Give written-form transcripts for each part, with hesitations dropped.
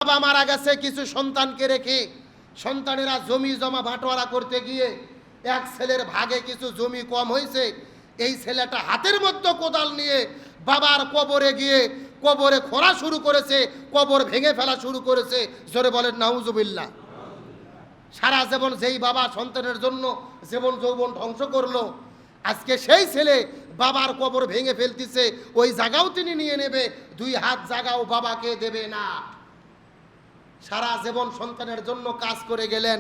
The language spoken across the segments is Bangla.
বাবা মারা গেছে কিছু সন্তানকে রেখে, সন্তানেরা জমি জমা বাটোয়ারা করতে গিয়ে এক ছেলের ভাগে কিছু জমি কম হয়েছে। এই ছেলেটা হাতের মধ্যে কোদাল নিয়ে বাবার কবরে গিয়ে কবরে খোঁড়া শুরু করেছে, কবর ভেঙে ফেলা শুরু করেছে। জোরে বলেন নাউজুবিল্লাহ। সারা জীবন যেই বাবা সন্তানের জন্য জীবন যৌবন ধ্বংস করলো, আজকে সেই ছেলে বাবার কবর ভেঙে ফেলতেছে। ওই জায়গাও তিনি নিয়ে নেবে, 2 হাত জায়গাও বাবাকে দেবে না। সারা জীবন সন্তানের জন্য কাজ করে গেলেন,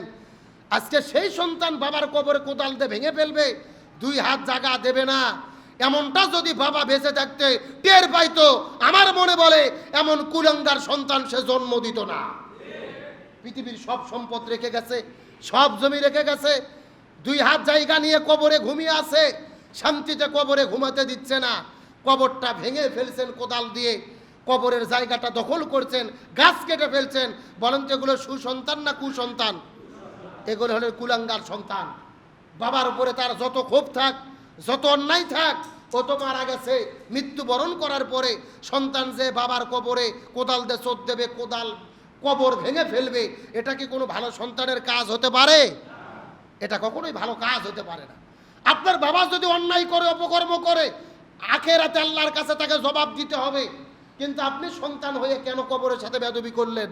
আজকে সেই সন্তান বাবার কবরে কোদাল দিয়ে ভেঙে ফেলবে, 2 হাত জায়গা দেবে না। এমনটা যদি বাবা বেঁচে থাকতে টের পাইতো, আমার মনে বলে এমন কুলাঙ্গার সন্তান সে জন্ম দিত না। পৃথিবীর সব সম্পদ রেখে গেছে, সব জমি রেখে গেছে, 2 হাত জায়গা নিয়ে কবরে ঘুমিয়ে আছে, শান্তিতে কবরে ঘুমাতে দিচ্ছে না। কবরটা ভেঙে ফেলছেন কোদাল দিয়ে, কবরের জায়গাটা দখল করছেন, গাছ কেটে ফেলছেন। বলেন তো এগুলো সুসন্তান না কুসন্তান? এগুলো হলো কুলাঙ্গার সন্তান। বাবার উপরে তার যত ক্ষোভ থাক, যত অন্যায় থাক, ও তো মারা গেছে। মৃত্যুবরণ করার পরে সন্তান যে বাবার কবরে কোদাল দিয়ে চোট দেবে, কোদাল কবর ভেঙে ফেলবে, এটা কি কোনো ভালো সন্তানের কাজ হতে পারে? এটা কখনোই ভালো কাজ হতে পারে না। আপনার বাবা যদি অন্যায় করে, অপকর্ম করে, আখেরাতে আল্লাহর কাছে তাকে জবাব দিতে হবে। কিন্তু আপনি সন্তান হয়ে কেন কবরের সাথে বেয়াদবি করলেন?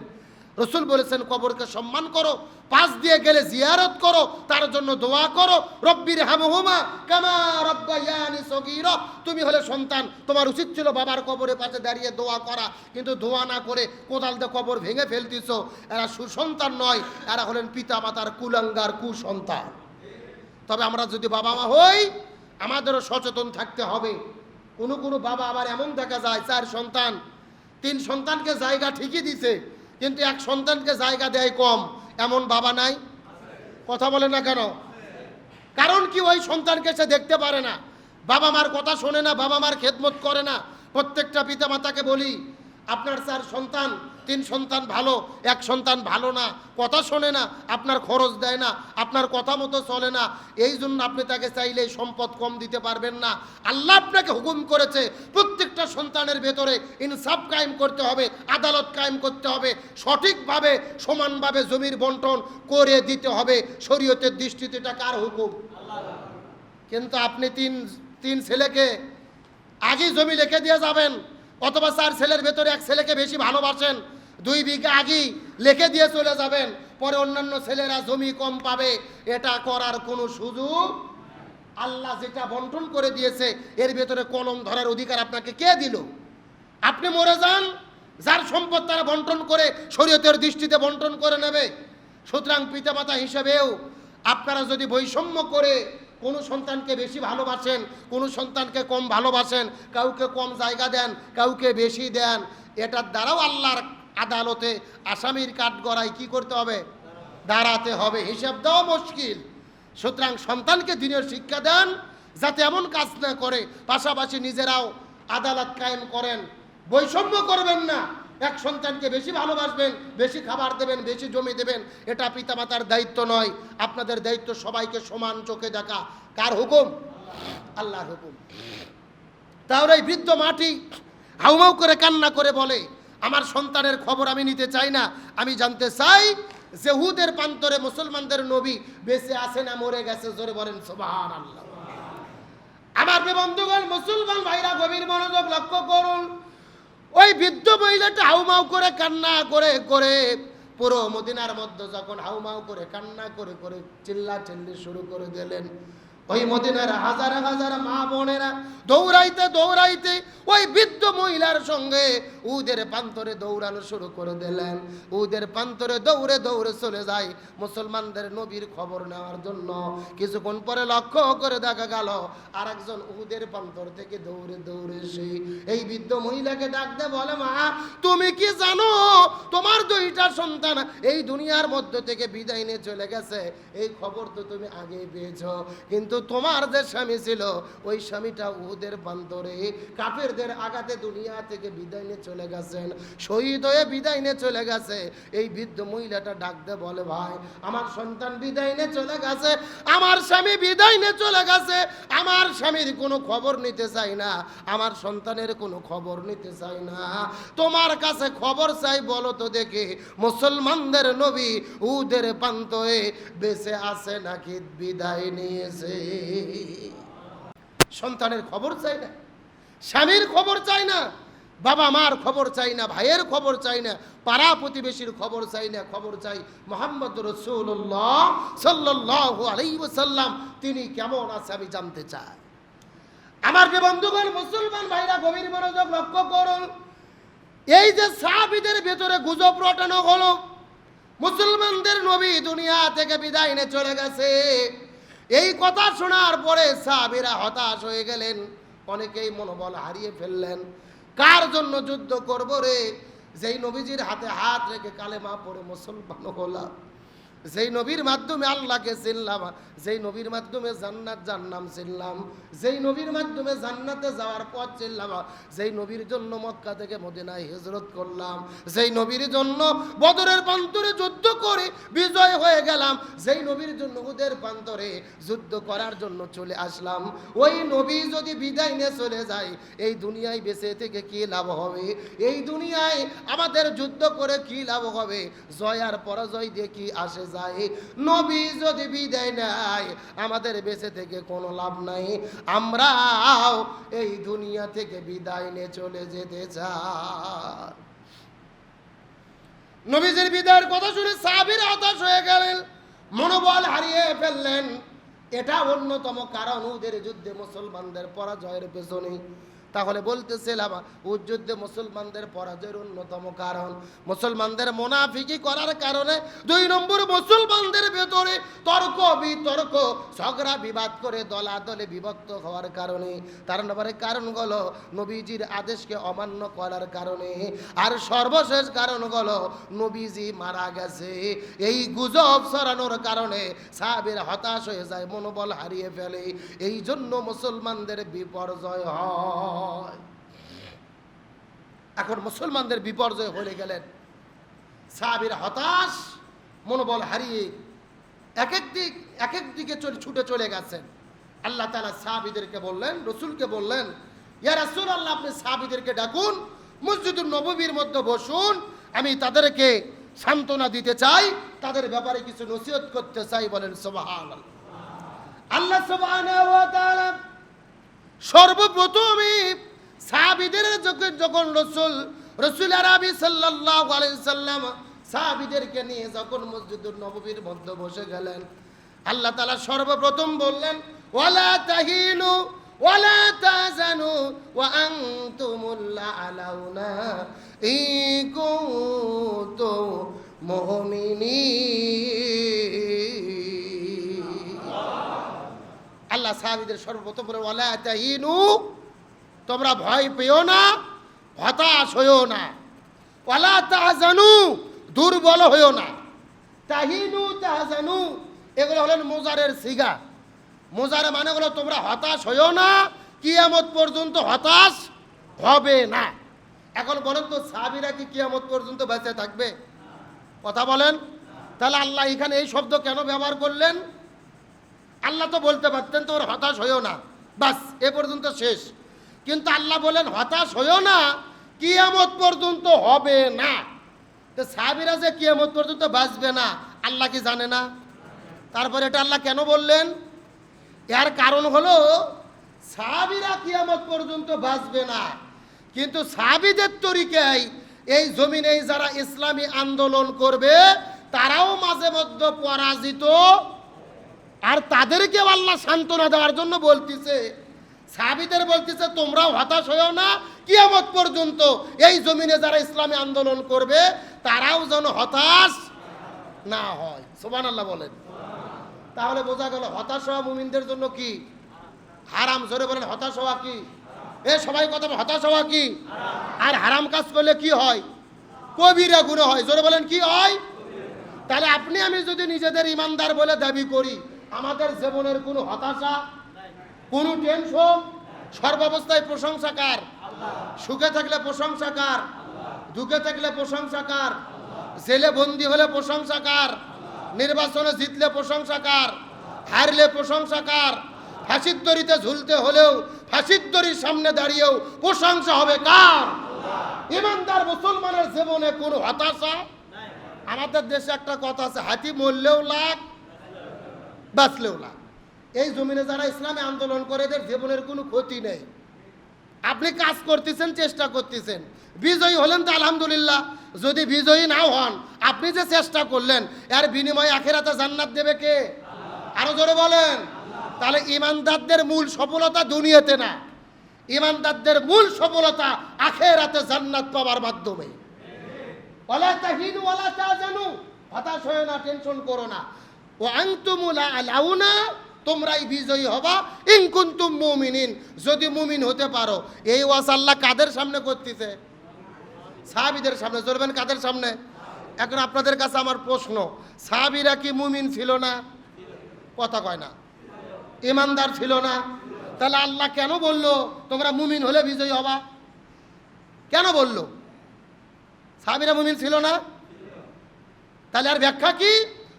রসুল বলেছেন কবরকে সম্মান করো, পাশ দিয়ে গেলে জিয়ারত করো, তার জন্য দোয়া করো। রব্বির হামহুমা কামা রাব্বায়ানি সগীরা। তুমি হলে সন্তান, তোমার উচিত ছিল বাবার কবরের পাশে দাঁড়িয়ে দোয়া করা, কিন্তু দোয়া না করে কোদাল দিয়ে কবর ভেঙে ফেলতেছো। এরা সুসন্তান নয়, এরা হলেন পিতা মাতার কুলাঙ্গার কুসন্তান। তবে আমরা যদি বাবা মা হই, আমাদেরও সচেতন থাকতে হবে। কোনো বাবা আবার এমন দেখা যায় 4 সন্তান, 3 সন্তানকে জায়গা ঠিকই দিছে, কিন্তু 1 সন্তানকে জায়গা দেয় কম। এমন বাবা নাই? কথা বলে না কেন? কারণ কি? ওই সন্তানকে সে দেখতে পারে না, বাবা মার কথা শোনে না, বাবা মার খেদমত করে না। প্রত্যেকটা পিতা মাতাকে বলি, আপনার 4 সন্তান, 3 সন্তান ভালো, 1 সন্তান ভালো না, কথা শোনে না, আপনার খরচ দেয় না, আপনার কথা মতো চলে না। এই জন্য আপনি তাকে চাইলে সম্পদ কম দিতে পারবেন না। আল্লাহ আপনাকে হুকুম করেছে প্রত্যেকটা সন্তানের ভেতরে ইনসাফ কায়েম করতে হবে, আদালত কায়েম করতে হবে, সঠিকভাবে সমানভাবে জমির বন্টন করে দিতে হবে। শরীয়তের দৃষ্টিতে এটা কার হুকুম? কিন্তু আপনি তিন ছেলেকে আগে জমি লিখে দিয়ে যাবেন, অথবা 4 ছেলের ভেতরে 1 ছেলেকে বেশি ভালোবাসেন, 2 বিঘা আগেই লিখে দিয়ে চলে যাবেন, পরে অন্যান্য ছেলেরা জমি কম পাবে। এটা করার কোনো সুযোগ? আল্লাহ যেটা বন্টন করে দিয়েছে এর ভেতরে কলম ধরার অধিকার আপনাকে কে দিল? আপনি মরে যান, যার সম্পদ তারা বন্টন করে শরীয়তের দৃষ্টিতে বন্টন করে নেবে। সুতরাং পিতামাতা হিসেবেও আপনারা যদি বৈষম্য করে কোনো সন্তানকে বেশি ভালোবাসেন, কোনো সন্তানকে কম ভালোবাসেন, কাউকে কম জায়গা দেন, কাউকে বেশি দেন, এটার দ্বারাও আল্লাহর আদালতে আসামির কাঠগড়ায় কি করতে হবে? দাঁড়াতে হবে, হিসাব দেওয়া মুশকিল। সুতরাং সন্তানকে দিনের শিক্ষা দেন যাতে এমন কাজ না করে, পাশাপাশি নিজেরাও আদালত কায়েম করেন। বৈষম্য করবেন না, 1 সন্তানকে বেশি ভালোবাসবেন, বেশি খাবার দেবেন, বেশি জমি দেবেন, এটা পিতামাতার দায়িত্ব নয়। আপনাদের দায়িত্ব সবাইকে সমান চোখে দেখা। কার হুকুম? আল্লাহর হুকুম। তাহলে এই বৃদ্ধ মাটি হাউমাউ করে কান্না করে বলে, আমার সন্তানের খবর আমি নিতে চাই না, আমি জানতে চাই জেহুদের প্রান্তরে মুসলমানদের নবী বেঁচে আছে না মরে গেছে। জোরে বলেন সুবহানাল্লাহ। আমার বন্ধুগণ, মুসলমান ভাইরা গভীর মনোযোগ লক্ষ্য করুন। ওই বৃদ্ধ মহিলাটা হাউমাউ করে কান্না করে করে পুরো মদিনার মধ্যে যখন হাউমাউ করে কান্না করে করে চিল্লা চিল্লি শুরু করে দিলেন, ওই মদিনার হাজার হাজার মা বোনেরা দৌড়াইতে দৌড়াইতে ওই বৃদ্ধ মহিলার সঙ্গে উদের প্রান্তরে দৌড়ানো শুরু করে দিলেন। উদের প্রান্তরে দৌড়ে দৌড়ে চলে যায় মুসলমানদের নবীর খবর নেওয়ার জন্য। কিছুক্ষণ পরে লক্ষ্য করে দেখা গেল আরেকজন উদের প্রান্তর থেকে দৌড়ে দৌড়ে সেই এই বৃদ্ধ মহিলাকে ডাক দে বলে, মা তুমি কি জানো তোমার 2 দুইটা সন্তান এই দুনিয়ার মধ্যে থেকে বিদায় নিয়ে চলে গেছে, এই খবর তো তুমি আগেই পেয়েছো। কিন্তু তোমার যে স্বামী ছিল ওই স্বামীটা উহুদের প্রান্তরে কাফেরদের আঘাতে দুনিয়া থেকে বিদায় নিয়ে চলে গেছেন, শহীদ হয়ে বিদায় নিয়ে চলে গেছে। এই বৃদ্ধ মহিলাটা ডাক দিয়ে বলে, ভাই আমার সন্তান বিদায় নিয়ে চলে গেছে, আমার স্বামী বিদায় নিয়ে চলে গেছে, আমার স্বামীর কোনো খবর নিতে চাই না, আমার সন্তানের কোনো খবর নিতে চাই না, তোমার কাছে খবর চাই, বলো তো দেখি মুসলমানদের নবী উহুদের প্রান্তরে বেঁচে আছে নাকি বিদায় নিয়েছে। সন্তানের খবর চাই না, স্বামীর খবর চাই না, বাবা মার খবর চাই না, ভাইয়ের খবর চাই না, পাড়া প্রতিবেশীর খবর চাই না, খবর চাই মুহাম্মদ রাসূলুল্লাহ সাল্লাল্লাহু আলাইহি ওয়াসাল্লাম তিনি কেমন আছে আমি জানতে চাই। আমার যে বন্ধুগণ মুসলমান ভাইরা গভীর মনোযোগ লক্ষ্য করুন, এই যে সাহাবীদের ভেতরে গুজব রটানো হলো মুসলমানদের নবী দুনিয়া থেকে বিদায় নিয়ে চলে গেছে, এই কথা শোনার পরে সাহাবীরা হতাশ হয়ে গেলেন, অনেকেই মনোবল হারিয়ে ফেললেন। কার জন্য যুদ্ধ করব রে? যেই নবীজির হাতে হাত রেখে কালেমা পড়ে মুসলমান হলাম, যেই নবীর মাধ্যমে আল্লাহকে চিনলাম, যেই নবীর মাধ্যমে জান্নাত জান্নাম চিনলাম, যেই নবীর মাধ্যমে জান্নাতে যাওয়ার পথ চিনলাম, যেই নবীর জন্য মক্কা থেকে মদিনায় হিজরত করলাম, যেই নবীর জন্য বদরের প্রান্তরে যুদ্ধ করে বিজয় হয়ে গেলাম, যেই নবীর জন্য উহুদের প্রান্তরে যুদ্ধ করার জন্য চলে আসলাম, ওই নবী যদি বিদায় নিয়ে চলে যায় এই দুনিয়ায় বেঁচে থেকে কি লাভ হবে? এই দুনিয়ায় আমাদের যুদ্ধ করে কি লাভ হবে? জয় আর পরাজয় দিয়ে কি আসে যায়? নবী যদি বিদায় নেয় আমাদের বেঁচে থেকে কোনো লাভ নাই, আমরাও এই দুনিয়া থেকে বিদায় নিয়ে চলে যেতে চাই। নবীজির বিদায়ের কথা শুনে সাহাবীরা হতাশ হয়ে গেলেন, মনোবল হারিয়ে ফেললেন। এটা অন্যতম কারণ উহুদের যুদ্ধে মুসলমানদের পরাজয়ের পেছনে। তাহলে বলতেছিলাম উহুদ যুদ্ধে মুসলমানদের পরাজয়ের অন্যতম কারণ মুসলমানদের মুনাফিকি করার কারণে, 2 নম্বর মুসলমানদের ভেতরে তর্ক বিতর্ক ঝগড়া বিবাদ করে দলাদলে বিভক্ত হওয়ার কারণে, 3 নম্বরের কারণ হলো নবীজির আদেশকে অমান্য করার কারণে, আর সর্বশেষ কারণ হলো নবীজি মারা গেছে। এই গুজব ছড়ানোর কারণে সাহাবীরা হতাশ হয়ে যায়, মনোবল হারিয়ে ফেলে, এই জন্য মুসলমানদের বিপর্যয় হয়। এখন মুসলমানদের বিপর্যয় হয়ে গেলেন, সাহাবীরা হতাশ, মনোবল হারিয়ে এক এক দিকে ছুটে চলে গেছেন। আল্লাহ তাআলা সাহাবীদেরকে বললেন, রাসূলকে বললেন, ইয়া রাসূলুল্লাহ আপনি সাহাবীদেরকে ডাকুন, মসজিদুন নববীর মধ্যে বসুন, আমি তাদেরকে সান্ত্বনা দিতে চাই, তাদের ব্যাপারে কিছু নসিহত করতে চাই। বলেন সুবহানাল্লাহ। আল্লাহ সুবহানাহু ওয়া তাআলা সর্বপ্রথমে সাহাবীদের যখন রাসূল আরবি সাল্লাল্লাহু আলাইহি সাল্লাম সাহাবীদেরকে নিয়ে যখন মসজিদুন নববীর মধ্যে বসে গেলেন, আল্লাহ তাআলা সর্বপ্রথম বললেন, ওয়ালা তাহিনু ওয়ালা তাহজানু ওয়া আনতুমুল আ'লাউনা ইন কুনতুম মুমিনিন। আল্লাহ সাহাবীদের সর্বপ্রথম বলে, ওয়ালা তাহিনু তোমরা ভয় পেও না, হতাশ হইও না, ওয়ালা তাহজানু দুর্বল হইও না। তাহিনু তাহজানু এগুলো হলেন মুজারের সিগা। মুজারে মানে হলো তোমরা হতাশ হইও না, কিয়ামত পর্যন্ত হতাশ হবে না। এখন বলেন তো সাহাবীরা কি কিয়ামত পর্যন্ত বেঁচে থাকবে? কথা বলেন। তাহলে আল্লাহ এখানে এই শব্দ কেন ব্যবহার করলেন? আল্লাহ তো বলতে পারতেন তোমরা হতাশ হইও না, বাস এ পর্যন্ত শেষ। কিন্তু আল্লাহ বলেন হতাশ হইও না, কিয়ামত পর্যন্ত হবে না। তো সাহাবীরা যে কিয়ামত পর্যন্ত বাঁচবে না আল্লাহ কি জানে না? তারপরে এটা আল্লাহ কেন বললেন? এর কারণ হলো সাহাবীরা কিয়ামত পর্যন্ত বাঁচবে না, কিন্তু সাহাবীদের তরিকায় এই জমিনে যারা ইসলামী আন্দোলন করবে তারাও মাঝে মধ্যে পরাজিত, আর তাদেরকেও আল্লাহ সান্ত্বনা দেওয়ার জন্য বলতেছে, সাহাবীদের বলতেছে তোমরাও হতাশ হইও না, কিয়ামত পর্যন্ত এই জমিনে যারা ইসলামী আন্দোলন করবে তারাও যেন হতাশ না হয়। সুবহানাল্লাহ বলেন। তাহলে বোঝা গেল হতাশ হওয়া মুমিনদের জন্য কি হারাম। জোরে বলেন হতাশ হওয়া কি? এ সবাই কথা বলে, হতাশ হওয়া কি? আর হারাম কাজ করলে কি হয়? কবিরা গুনাহ হয়। জোরে বলেন কি হয়? তাহলে আপনি আমি যদি নিজেদের ইমানদার বলে দাবি করি, আমাদের জীবনের কোনো হতাশা, কোনো টেনশন, সর্বাবস্থায় প্রশংসা কার? সুখে থাকলে প্রশংসা কার? দুঃখে থাকলে প্রশংসা কার? জেলে বন্দি হলে প্রশংসা কার? নির্বাচনে জিতলে প্রশংসা কার? হারলে প্রশংসা কার? ফাঁসির দড়িতে ঝুলতে হলেও ফাঁসির দড়ির সামনে দাঁড়িয়েও প্রশংসা হবে কার? ইমানদার মুসলমানের জীবনে কোনো হতাশা। আমাদের দেশে একটা কথা আছে, হাতি মরলেও লাখ, বাঁচলেও লাখ। এই জমিনে যারা ইসলামে আন্দোলন করে এদের জীবনের কোনো ক্ষতি নেই। আপনি কাজ করতেছেন, চেষ্টা করতেছেন, বিজয়ী হলেন তো আলহামদুলিল্লাহ। যদি বিজয়ী নাও হন, আপনি যে চেষ্টা করলেন এর বিনিময়ে আখিরাতে জান্নাত দেবে কে? আরো জোরে বলেন। তাহলে ইমানদারদের মূল সফলতা দুনিয়াতে না, ইমানদারদের মূল সফলতা আখিরাতে জান্নাত পাওয়ার মাধ্যমে। ওয়ালা তাহিনু ওয়ালা তাহজানু, হতাশ হয়ো না, টেনশন করো না। ওয়া আনতুমু লা আলাউনা, তোমরাই বিজয়ী হবা ইন কুনতুম মুমিনিন, যদি মুমিন হতে পারো। এই ওয়াজ আল্লাহ কাদের সামনে করতেছে? সাহাবীদের সামনে। জোরবেন কাদের সামনে? এখন আপনাদের কাছে আমার প্রশ্ন, সাহাবীরা কি মুমিন ছিল না? কথা কয় না। ইমানদার ছিল না? তাহলে আল্লাহ কেন বললো তোমরা মুমিন হলে বিজয়ী হবা? কেন বললো? সাহাবীরা মুমিন ছিল না? তাহলে আর ব্যাখ্যা কি?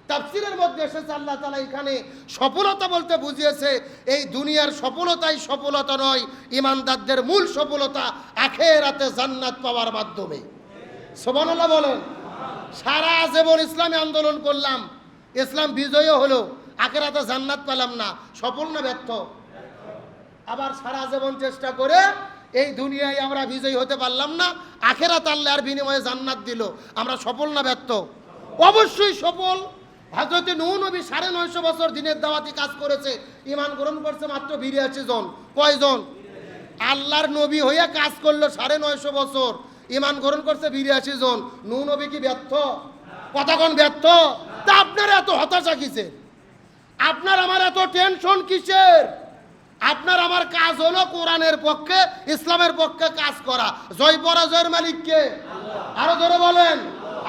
তাফসীরের মধ্যে এসেছে আল্লাহ তাআলা এখানে সফলতা বলতে বুঝিয়েছে এই দুনিয়ার সফলতাই সফলতা নয়, ইমানদারদের মূল সফলতা আখিরাতে জান্নাত পাওয়ার মাধ্যমে। সুবহানাল্লাহ বলেন। সারা জীবন ইসলামী আন্দোলন করলাম, ইসলাম বিজয়ী হলো, আখিরাতে জান্নাত পেলাম না, সফল না ব্যর্থ? আবার সারা জীবন চেষ্টা করে এই দুনিয়ায় আমরা বিজয়ী হতে পারলাম না, আখিরাত আল্লাহর বিনিময়ে জান্নাত দিল, আমরা সফল না ব্যর্থ? অবশ্যই সফল। হযরত নূহ নবী 950 বছর দিনের দাওয়াতি কাজ করেছে, ঈমান গ্রহণ করছে মাত্র 82 জন। কয়জন? আল্লাহর নবী হয়ে কাজ করলো 950 বছর, ঈমান গ্রহণ করছে 82 জন। নূহ নবী কি ব্যর্থ? কতক্ষণ ব্যর্থ? তা আপনার এত হতাশা কিসের? আপনার আমার এত টেনশন কিসের? আপনার আমার কাজ হলো কোরআনের পক্ষে, ইসলামের পক্ষে কাজ করা। জয় পরাজয়ের মালিক কে? আরো ধরে বলেন।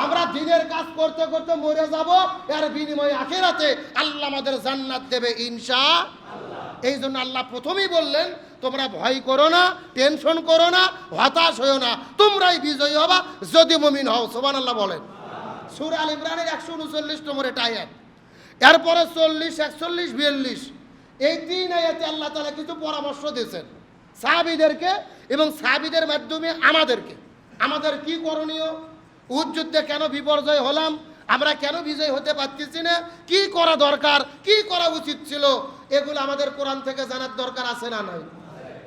আমরা দিনের কাজ করতে করতে মরে যাব, এর বিনিময়ে আখিরাতে আল্লাহ আমাদের জান্নাত দেবে ইনশাআল্লাহ। এই জন্য আল্লাহ প্রথমেই বললেন তোমরা ভয় করো না, টেনশন করো না, হতাশ হইও না, তোমরাই বিজয়ী হবা যদি মুমিন হও। সুবহানাল্লাহ বলেন। সূরা আল ইমরানের 139 নম্বর এটা আয়াত। এরপরে 40, 41, 42 এই 3 আয়াতে আল্লাহ তাআলা কিছু পরামর্শ দিয়েছেন সাহাবীদেরকে এবং সাহাবীদের মাধ্যমে আমাদেরকে। আমাদের কি করণীয়? উহুদ যুদ্ধে কেন বিপর্যয় হলাম, আমরা কেন বিজয় হতে পারতেছি না, কি করা দরকার, কি করা উচিত ছিল, এগুলো আমাদের কোরআন থেকে জানার দরকার আছে না নাই?